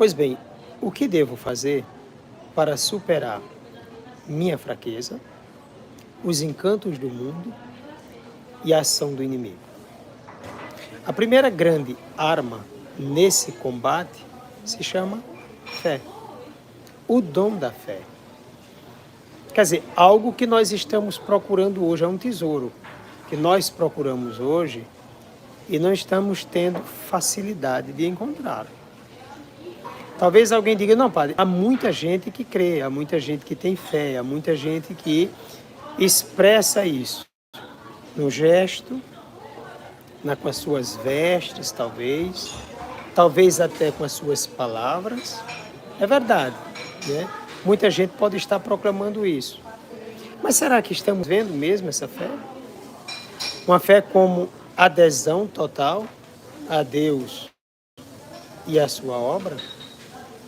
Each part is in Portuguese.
Pois bem, o que devo fazer para superar minha fraqueza, os encantos do mundo e a ação do inimigo? A primeira grande arma nesse combate se chama fé. O dom da fé. Quer dizer, algo que nós estamos procurando hoje, é um tesouro que nós procuramos hoje e não estamos tendo facilidade de encontrar. Talvez alguém diga, não, padre, há muita gente que crê, há muita gente que tem fé, há muita gente que expressa isso no gesto, com as suas vestes, talvez até com as suas palavras. É verdade, né? Muita gente pode estar proclamando isso. Mas será que estamos vendo mesmo essa fé? Uma fé como adesão total a Deus e a sua obra?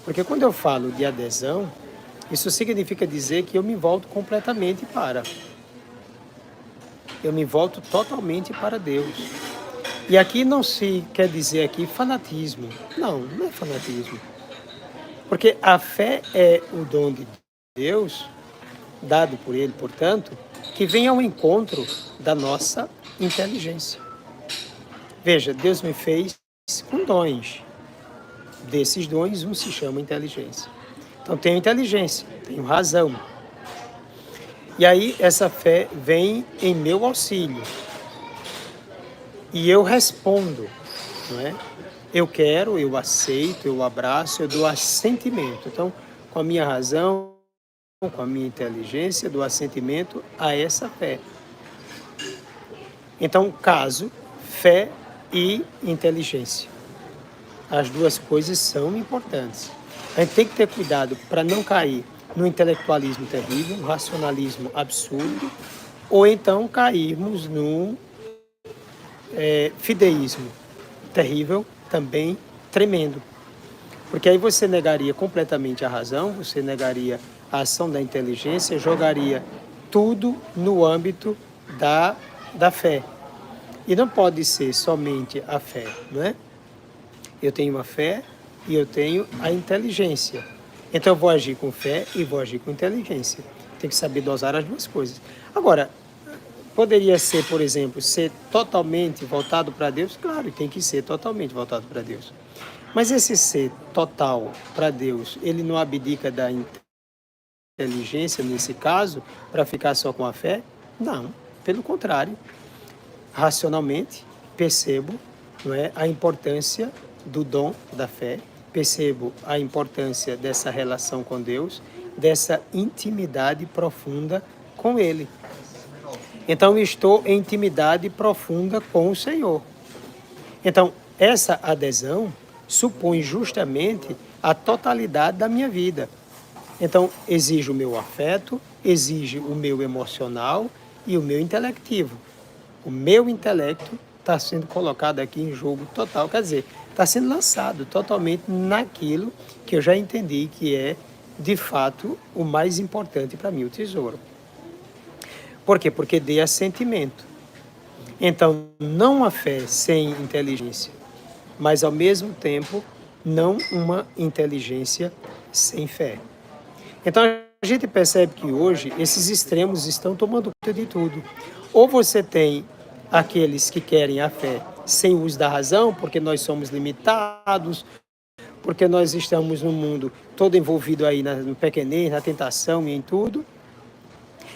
Porque quando eu falo de adesão, isso significa dizer que eu me volto completamente para. Eu me volto totalmente para Deus. E aqui não se quer dizer aqui fanatismo. Não é fanatismo. Porque a fé é o dom de Deus, dado por Ele, portanto, que vem ao encontro da nossa inteligência. Veja, Deus me fez com dons. Desses dons, um se chama inteligência. Então, tenho inteligência, tenho razão. E aí, essa fé vem em meu auxílio. E eu respondo, não é? Eu quero, eu aceito, eu abraço, eu dou assentimento. Então, com a minha razão, com a minha inteligência, dou assentimento a essa fé. Então, caso, fé e inteligência. As duas coisas são importantes. A gente tem que ter cuidado para não cair no intelectualismo terrível, no racionalismo absurdo, ou então cairmos no fideísmo terrível, também tremendo. Porque aí você negaria completamente a razão, você negaria a ação da inteligência, jogaria tudo no âmbito da fé. E não pode ser somente a fé, não é? Eu tenho uma fé e eu tenho a inteligência. Então eu vou agir com fé e vou agir com inteligência. Tem que saber dosar as duas coisas. Agora, poderia ser, por exemplo, ser totalmente voltado para Deus? Claro, tem que ser totalmente voltado para Deus. Mas esse ser total para Deus, ele não abdica da inteligência, nesse caso, para ficar só com a fé? Não, pelo contrário. Racionalmente, percebo, não é, a importância do dom da fé, percebo a importância dessa relação com Deus, dessa intimidade profunda com Ele. Então, estou em intimidade profunda com o Senhor. Então, essa adesão supõe justamente a totalidade da minha vida. Então, exige o meu afeto, exige o meu emocional e o meu intelectivo. O meu intelecto está sendo colocado aqui em jogo total, quer dizer, está sendo lançado totalmente naquilo que eu já entendi que é, de fato, o mais importante para mim, o tesouro. Por quê? Porque dei assentimento. Então, não a fé sem inteligência, mas, ao mesmo tempo, não uma inteligência sem fé. Então, a gente percebe que hoje esses extremos estão tomando conta de tudo. Ou você tem aqueles que querem a fé sem o uso da razão, porque nós somos limitados, porque nós estamos no mundo todo envolvido aí no pequenez, na tentação e em tudo.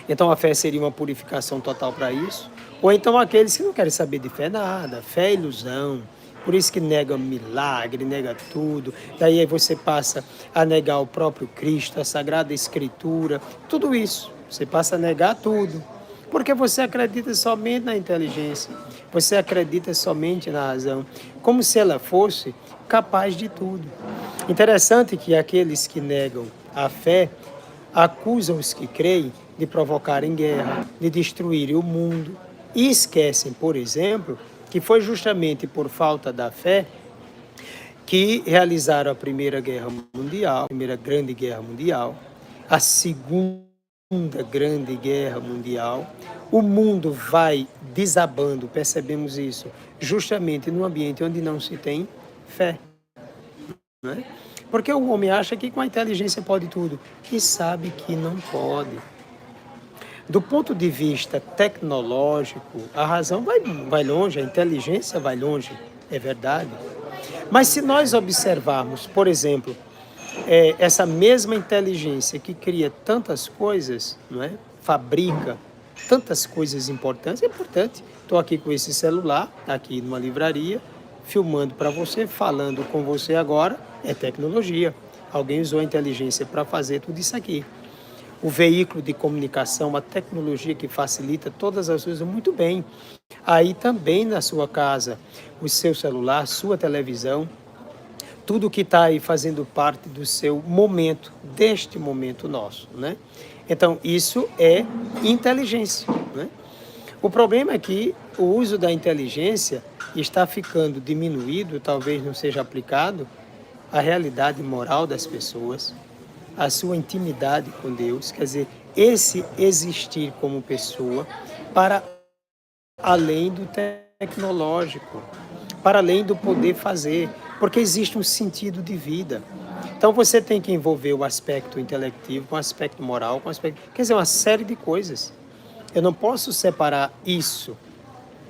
Então a fé seria uma purificação total para isso. Ou então aqueles que não querem saber de fé nada, fé é ilusão, por isso que nega milagre, nega tudo. Daí aí você passa a negar o próprio Cristo, a Sagrada Escritura, tudo isso. Você passa a negar tudo. Porque você acredita somente na inteligência, você acredita somente na razão, como se ela fosse capaz de tudo. Interessante que aqueles que negam a fé acusam os que creem de provocarem guerra, de destruírem o mundo, e esquecem, por exemplo, que foi justamente por falta da fé que realizaram a Primeira Guerra Mundial, a Primeira Grande Guerra Mundial, a Segunda Grande Guerra Mundial. O mundo vai desabando, percebemos isso, justamente num ambiente onde não se tem fé. Não é? Porque o homem acha que com a inteligência pode tudo e sabe que não pode. Do ponto de vista tecnológico, a razão vai longe, a inteligência vai longe, é verdade. Mas se nós observarmos, por exemplo, essa mesma inteligência que cria tantas coisas, não é? Fabrica tantas coisas importantes, é importante. Estou aqui com esse celular, aqui numa livraria, filmando para você, falando com você agora, é tecnologia. Alguém usou a inteligência para fazer tudo isso aqui. O veículo de comunicação, uma tecnologia que facilita todas as coisas muito bem. Aí também na sua casa, o seu celular, sua televisão, tudo que está aí fazendo parte do seu momento, deste momento nosso, né? Então, isso é inteligência, né? O problema é que o uso da inteligência está ficando diminuído, talvez não seja aplicado à realidade moral das pessoas, à sua intimidade com Deus, quer dizer, esse existir como pessoa para além do tecnológico, para além do poder fazer, porque existe um sentido de vida. Então você tem que envolver o aspecto intelectivo com o aspecto moral, com o aspecto, quer dizer, uma série de coisas. Eu não posso separar isso.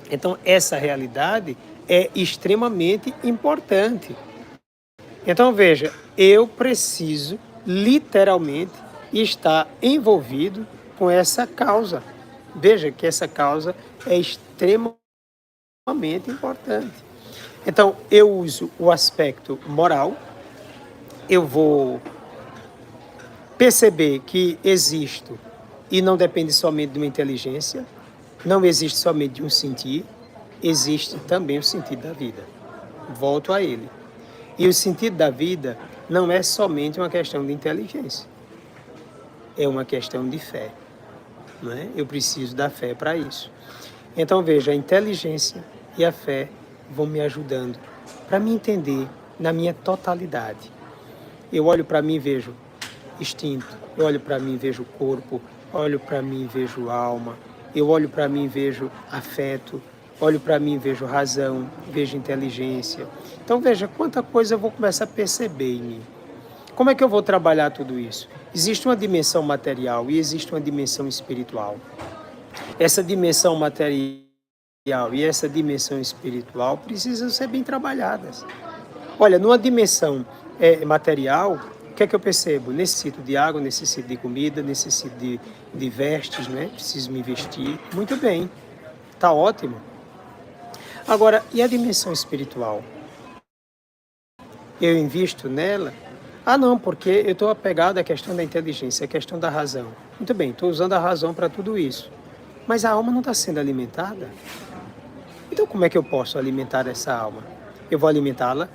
Então essa realidade é extremamente importante. Então veja, eu preciso literalmente estar envolvido com essa causa. Veja que essa causa é extremamente importante. Então, eu uso o aspecto moral, eu vou perceber que existo e não depende somente de uma inteligência, não existe somente de um sentir, existe também o sentido da vida. Volto a ele. E o sentido da vida não é somente uma questão de inteligência, é uma questão de fé. Não é? Eu preciso da fé para isso. Então veja, a inteligência e a fé vão me ajudando para me entender na minha totalidade. Eu olho para mim e vejo instinto, eu olho para mim e vejo corpo, olho para mim e vejo alma, eu olho para mim e vejo afeto, olho para mim e vejo razão, vejo inteligência. Então veja quanta coisa eu vou começar a perceber em mim. Como é que eu vou trabalhar tudo isso? Existe uma dimensão material e existe uma dimensão espiritual. Essa dimensão material e essa dimensão espiritual precisam ser bem trabalhadas. Olha, numa dimensão material, o que é que eu percebo? Necessito de água, necessito de comida, necessito de vestes, né? Preciso me vestir. Muito bem, está ótimo. Agora, e a dimensão espiritual? Eu invisto nela? Ah, não, porque eu estou apegado à questão da inteligência, à questão da razão. Muito bem, estou usando a razão para tudo isso. Mas a alma não está sendo alimentada? Então, como é que eu posso alimentar essa alma? Eu vou alimentá-la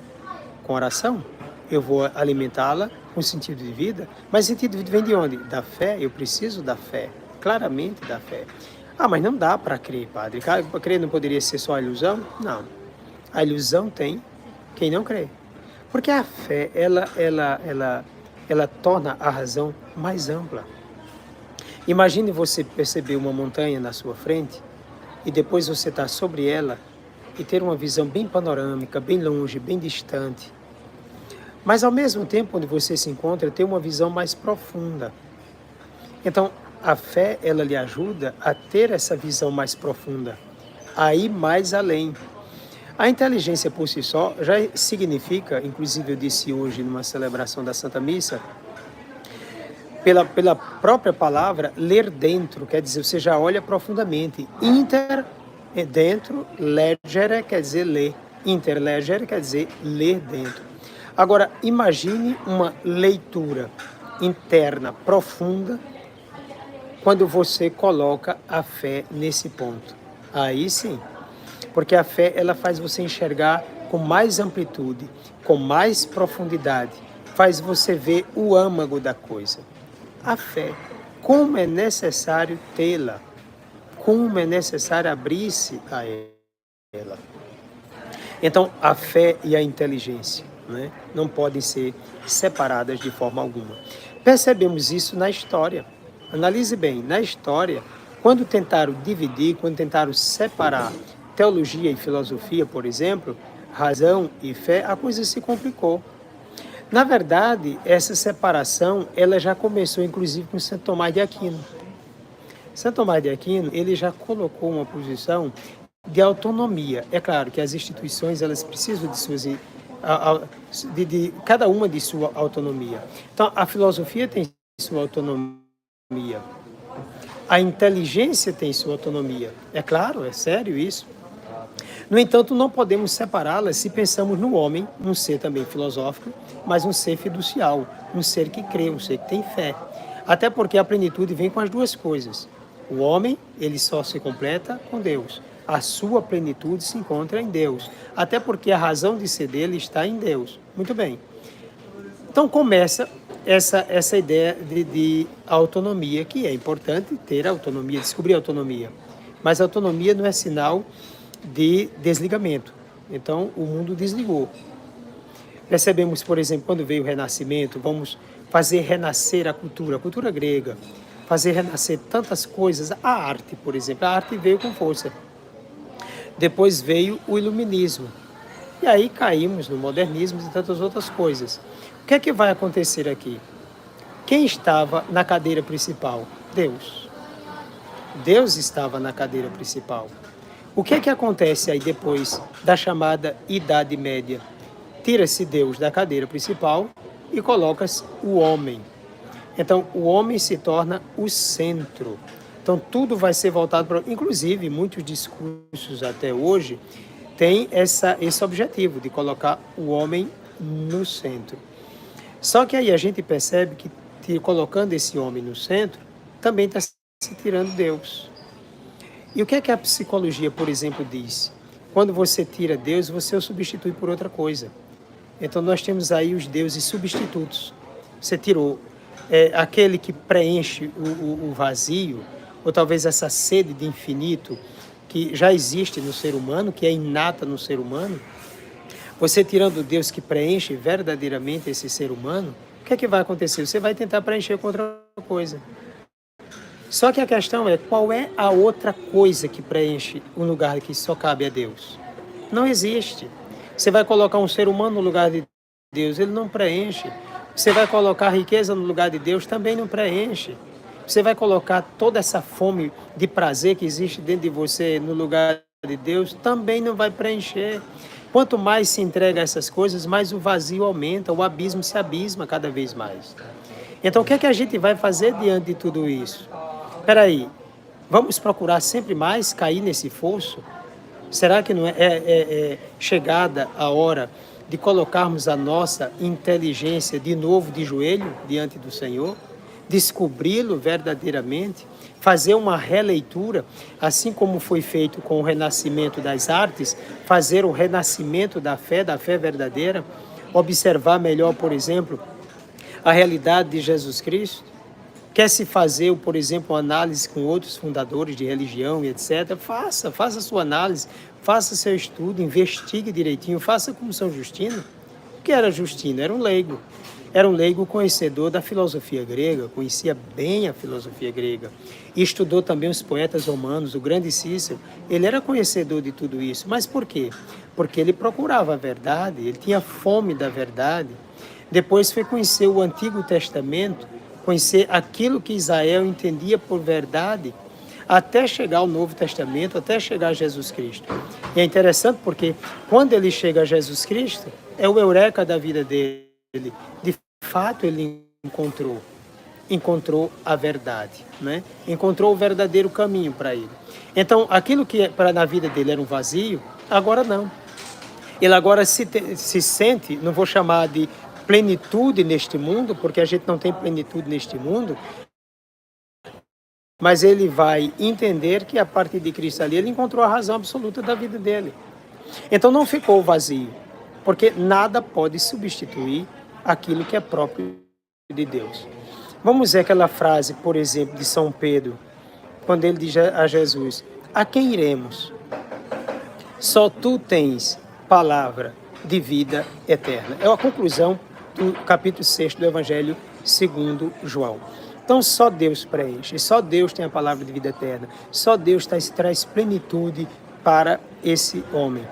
com oração? Eu vou alimentá-la com sentido de vida? Mas sentido de vida vem de onde? Da fé? Eu preciso da fé, claramente da fé. Ah, mas não dá para crer, padre. Crer não poderia ser só a ilusão? Não. A ilusão tem quem não crê. Porque a fé, ela torna a razão mais ampla. Imagine você perceber uma montanha na sua frente e depois você estar sobre ela e ter uma visão bem panorâmica, bem longe, bem distante. Mas ao mesmo tempo onde você se encontra, ter uma visão mais profunda. Então, a fé, ela lhe ajuda a ter essa visão mais profunda, a ir mais além. A inteligência por si só já significa, inclusive eu disse hoje numa celebração da Santa Missa, pela própria palavra, ler dentro, quer dizer, você já olha profundamente. Inter, dentro, legere, quer dizer ler. Interlegere, quer dizer ler dentro. Agora, imagine uma leitura interna, profunda, quando você coloca a fé nesse ponto. Aí sim, porque a fé, ela faz você enxergar com mais amplitude, com mais profundidade, faz você ver o âmago da coisa. A fé, como é necessário tê-la, como é necessário abrir-se a ela. Então, a fé e a inteligência, né, não podem ser separadas de forma alguma. Percebemos isso na história. Analise bem, na história, quando tentaram dividir, quando tentaram separar teologia e filosofia, por exemplo, razão e fé, a coisa se complicou. Na verdade, essa separação, ela já começou, inclusive, com Santo Tomás de Aquino. Santo Tomás de Aquino, ele já colocou uma posição de autonomia. É claro que as instituições, elas precisam de suas... de cada uma de sua autonomia. Então, a filosofia tem sua autonomia. A inteligência tem sua autonomia. É claro, é sério isso. No entanto, não podemos separá-las se pensamos no homem, um ser também filosófico, mas um ser fiducial, um ser que crê, um ser que tem fé. Até porque a plenitude vem com as duas coisas. O homem, ele só se completa com Deus. A sua plenitude se encontra em Deus. Até porque a razão de ser dele está em Deus. Muito bem. Então começa essa ideia de autonomia, que é importante ter autonomia, descobrir autonomia. Mas a autonomia não é sinal de desligamento. Então, o mundo desligou. Percebemos, por exemplo, quando veio o Renascimento, vamos fazer renascer a cultura grega, fazer renascer tantas coisas, a arte, por exemplo. A arte veio com força. Depois veio o Iluminismo. E aí caímos no modernismo e tantas outras coisas. O que é que vai acontecer aqui? Quem estava na cadeira principal? Deus. Deus estava na cadeira principal. O que é que acontece aí depois da chamada Idade Média? Tira-se Deus da cadeira principal e coloca-se o homem. Então, o homem se torna o centro. Então, tudo vai ser voltado para... Inclusive, muitos discursos até hoje têm esse objetivo de colocar o homem no centro. Só que aí a gente percebe que colocando esse homem no centro, também está se tirando Deus. E o que é que a psicologia, por exemplo, diz? Quando você tira Deus, você o substitui por outra coisa. Então nós temos aí os deuses substitutos. Você tirou aquele que preenche o vazio, ou talvez essa sede de infinito que já existe no ser humano, que é inata no ser humano. Você tirando o Deus que preenche verdadeiramente esse ser humano, o que é que vai acontecer? Você vai tentar preencher com outra coisa. Só que a questão é, qual é a outra coisa que preenche o lugar que só cabe a Deus? Não existe. Você vai colocar um ser humano no lugar de Deus, ele não preenche. Você vai colocar riqueza no lugar de Deus, também não preenche. Você vai colocar toda essa fome de prazer que existe dentro de você no lugar de Deus, também não vai preencher. Quanto mais se entrega a essas coisas, mais o vazio aumenta, o abismo se abisma cada vez mais. Então, o que é que a gente vai fazer diante de tudo isso? Espera aí, vamos procurar sempre mais cair nesse fosso? Será que não é chegada a hora de colocarmos a nossa inteligência de novo de joelho diante do Senhor? Descobri-lo verdadeiramente? Fazer uma releitura, assim como foi feito com o renascimento das artes, fazer o renascimento da fé verdadeira? Observar melhor, por exemplo, a realidade de Jesus Cristo? Quer se fazer, por exemplo, uma análise com outros fundadores de religião e etc., faça a sua análise, faça seu estudo, investigue direitinho, faça como São Justino. O que era Justino? Era um leigo conhecedor da filosofia grega, conhecia bem a filosofia grega, e estudou também os poetas romanos, o grande Cícero. Ele era conhecedor de tudo isso, mas por quê? Porque ele procurava a verdade, ele tinha fome da verdade. Depois foi conhecer o Antigo Testamento, conhecer aquilo que Israel entendia por verdade, até chegar ao Novo Testamento, até chegar a Jesus Cristo. E é interessante porque quando ele chega a Jesus Cristo, é o eureka da vida dele. De fato, ele encontrou a verdade, né? Encontrou o verdadeiro caminho para ele. Então, aquilo que na vida dele era um vazio, agora não. Ele agora se sente, não vou chamar de plenitude neste mundo, porque a gente não tem plenitude neste mundo, mas ele vai entender que a partir de Cristo ali, ele encontrou a razão absoluta da vida dele. Então não ficou vazio, porque nada pode substituir aquilo que é próprio de Deus. Vamos ver aquela frase, por exemplo, de São Pedro, quando ele diz a Jesus: a quem iremos? Só tu tens palavra de vida eterna. É a conclusão do capítulo 6 do Evangelho segundo João. Então só Deus preenche, só Deus tem a palavra de vida eterna, só Deus traz plenitude para esse homem.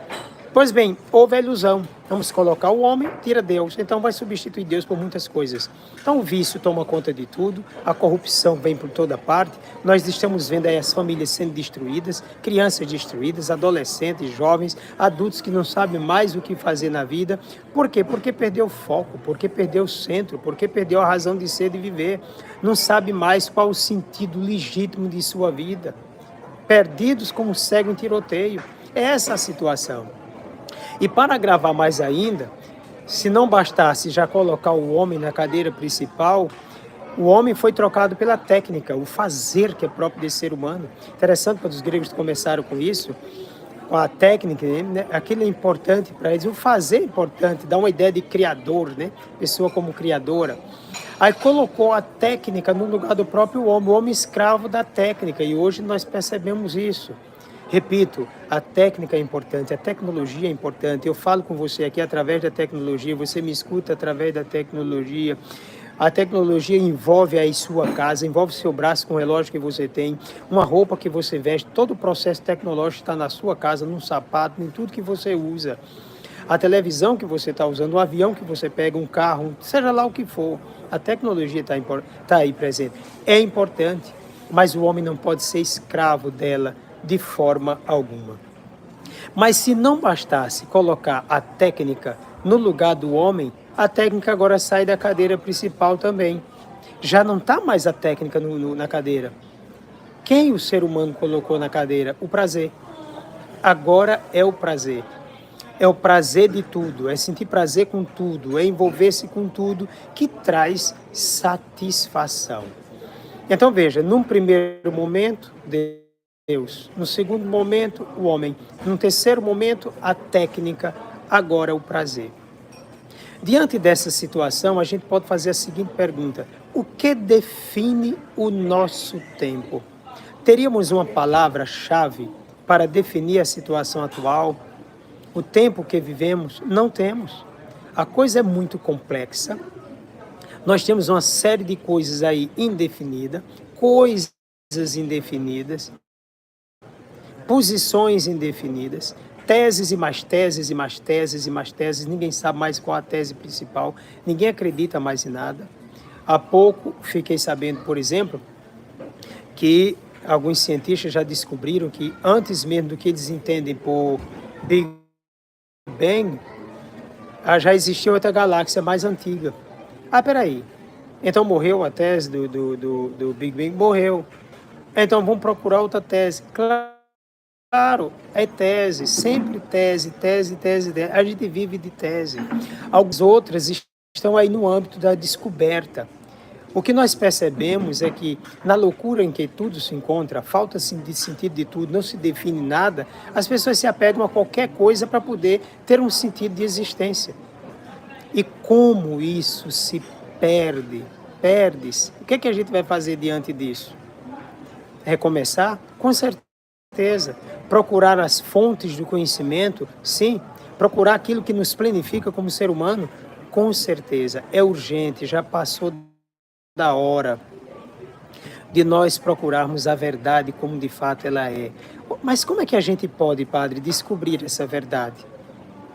Pois bem, houve a ilusão. Vamos colocar o homem, tira Deus. Então vai substituir Deus por muitas coisas. Então o vício toma conta de tudo, a corrupção vem por toda parte. Nós estamos vendo aí as famílias sendo destruídas, crianças destruídas, adolescentes, jovens, adultos que não sabem mais o que fazer na vida. Por quê? Porque perdeu o foco, porque perdeu o centro, porque perdeu a razão de ser e de viver. Não sabe mais qual o sentido legítimo de sua vida. Perdidos como cego em tiroteio. Essa é a situação. E para agravar mais ainda, se não bastasse já colocar o homem na cadeira principal, o homem foi trocado pela técnica, o fazer que é próprio desse ser humano. Interessante quando os gregos começaram com isso, com a técnica, né? Aquilo é importante para eles, o fazer é importante, dá uma ideia de criador, né? Pessoa como criadora. Aí colocou a técnica no lugar do próprio homem, o homem escravo da técnica, e hoje nós percebemos isso. Repito, a técnica é importante, a tecnologia é importante. Eu falo com você aqui através da tecnologia, você me escuta através da tecnologia. A tecnologia envolve aí sua casa, envolve seu braço com o relógio que você tem, uma roupa que você veste, todo o processo tecnológico está na sua casa, num sapato, em tudo que você usa. A televisão que você está usando, o avião que você pega, um carro, seja lá o que for, a tecnologia está aí presente. É importante, mas o homem não pode ser escravo dela de forma alguma. Mas se não bastasse colocar a técnica no lugar do homem, a técnica agora sai da cadeira principal também. Já não está mais a técnica na cadeira. Quem o ser humano colocou na cadeira? O prazer. Agora é o prazer. É o prazer de tudo, é sentir prazer com tudo, é envolver-se com tudo que traz satisfação. Então veja, num primeiro momento, Deus. No segundo momento, o homem. No terceiro momento, a técnica, agora o prazer. Diante dessa situação, a gente pode fazer a seguinte pergunta: o que define o nosso tempo? Teríamos uma palavra-chave para definir a situação atual? O tempo que vivemos? Não temos. A coisa é muito complexa. Nós temos uma série de coisas aí indefinidas, coisas indefinidas, posições indefinidas, teses e mais teses e mais teses e mais teses, ninguém sabe mais qual a tese principal, ninguém acredita mais em nada. Há pouco fiquei sabendo, por exemplo, que alguns cientistas já descobriram que antes mesmo do que eles entendem por Big Bang, já existia outra galáxia mais antiga. Peraí, então morreu a tese do Big Bang? Morreu. Então vamos procurar outra tese. Claro, é tese, sempre tese. A gente vive de tese. Algumas outras estão aí no âmbito da descoberta. O que nós percebemos é que, na loucura em que tudo se encontra, falta de sentido de tudo, não se define nada, as pessoas se apegam a qualquer coisa para poder ter um sentido de existência. E como isso se perde-se, o que a gente vai fazer diante disso? Recomeçar? Com certeza. Procurar as fontes do conhecimento? Sim. Procurar aquilo que nos planifica como ser humano? Com certeza. É urgente, já passou da hora de nós procurarmos a verdade como de fato ela é. Mas como é que a gente pode, Padre, descobrir essa verdade?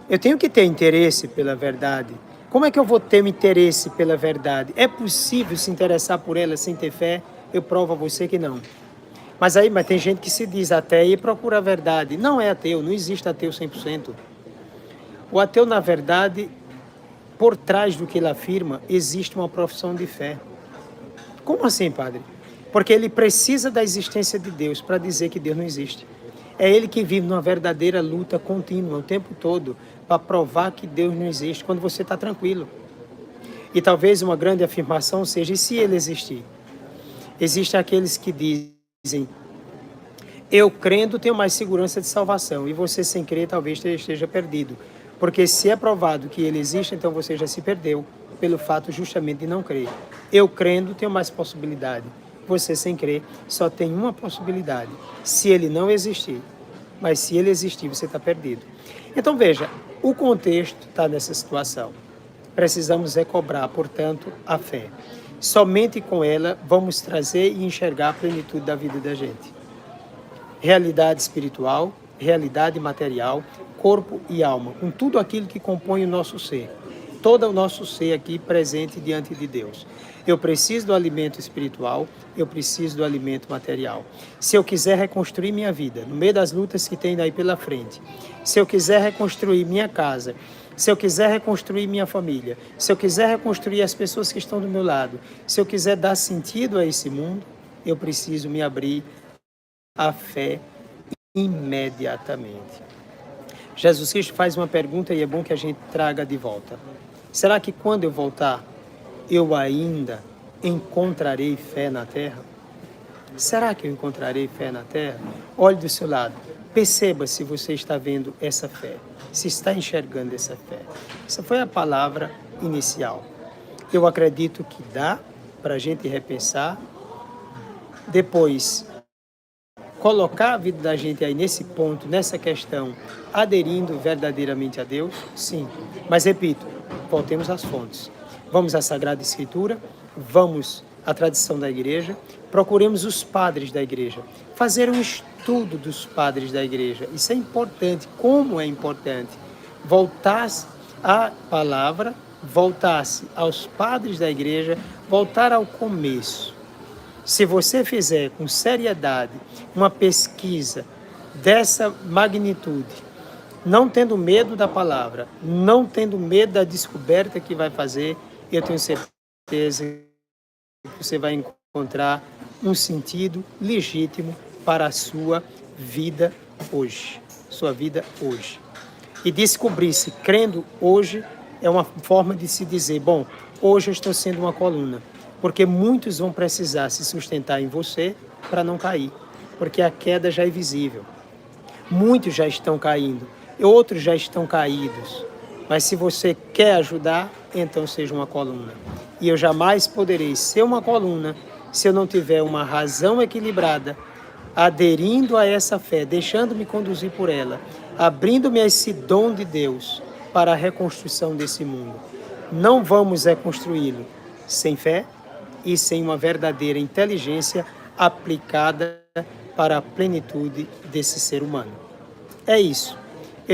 Eu tenho que ter interesse pela verdade. Como é que eu vou ter um interesse pela verdade? É possível se interessar por ela sem ter fé? Eu provo a você que não. Mas tem gente que se diz ateu e procura a verdade. Não é ateu, não existe ateu 100%. O ateu, na verdade, por trás do que ele afirma, existe uma profissão de fé. Como assim, Padre? Porque ele precisa da existência de Deus para dizer que Deus não existe. É ele que vive numa verdadeira luta contínua o tempo todo para provar que Deus não existe quando você está tranquilo. E talvez uma grande afirmação seja: e se ele existir? Existem aqueles que dizem: eu crendo tenho mais segurança de salvação, e você sem crer talvez esteja perdido. Porque se é provado que ele existe, então você já se perdeu pelo fato justamente de não crer. Eu crendo tenho mais possibilidade. Você sem crer só tem uma possibilidade: se ele não existir. Mas se ele existir, você está perdido. Então veja, o contexto está nessa situação. Precisamos recobrar, portanto, a fé. Somente com ela vamos trazer e enxergar a plenitude da vida da gente. Realidade espiritual, realidade material, corpo e alma, com tudo aquilo que compõe o nosso ser. Todo o nosso ser aqui presente diante de Deus. Eu preciso do alimento espiritual, eu preciso do alimento material. Se eu quiser reconstruir minha vida, no meio das lutas que tem daí pela frente, se eu quiser reconstruir minha casa, se eu quiser reconstruir minha família, se eu quiser reconstruir as pessoas que estão do meu lado, se eu quiser dar sentido a esse mundo, eu preciso me abrir à fé imediatamente. Jesus Cristo faz uma pergunta e é bom que a gente traga de volta. Será que quando eu voltar, eu ainda encontrarei fé na terra? Será que eu encontrarei fé na terra? Olhe do seu lado, perceba se você está vendo essa fé, se está enxergando essa fé. Essa foi a palavra inicial. Eu acredito que dá para a gente repensar, depois colocar a vida da gente aí nesse ponto, nessa questão, aderindo verdadeiramente a Deus, sim. Mas repito, voltemos às fontes. Vamos à Sagrada Escritura, vamos à tradição da igreja, procuremos os padres da igreja, fazer um estudo dos padres da igreja. Isso é importante. Como é importante voltar-se à palavra, voltar-se aos padres da igreja, voltar ao começo. Se você fizer com seriedade uma pesquisa dessa magnitude, não tendo medo da palavra, não tendo medo da descoberta que vai fazer, eu tenho certeza que você vai encontrar um sentido legítimo para a sua vida hoje. Sua vida hoje. E descobrir-se crendo hoje é uma forma de se dizer, bom, hoje eu estou sendo uma coluna. Porque muitos vão precisar se sustentar em você para não cair, porque a queda já é visível. Muitos já estão caindo, outros já estão caídos. Mas se você quer ajudar, então seja uma coluna. E eu jamais poderei ser uma coluna se eu não tiver uma razão equilibrada, aderindo a essa fé, deixando-me conduzir por ela, abrindo-me a esse dom de Deus para a reconstrução desse mundo. Não vamos reconstruí-lo sem fé e sem uma verdadeira inteligência aplicada para a plenitude desse ser humano. É isso.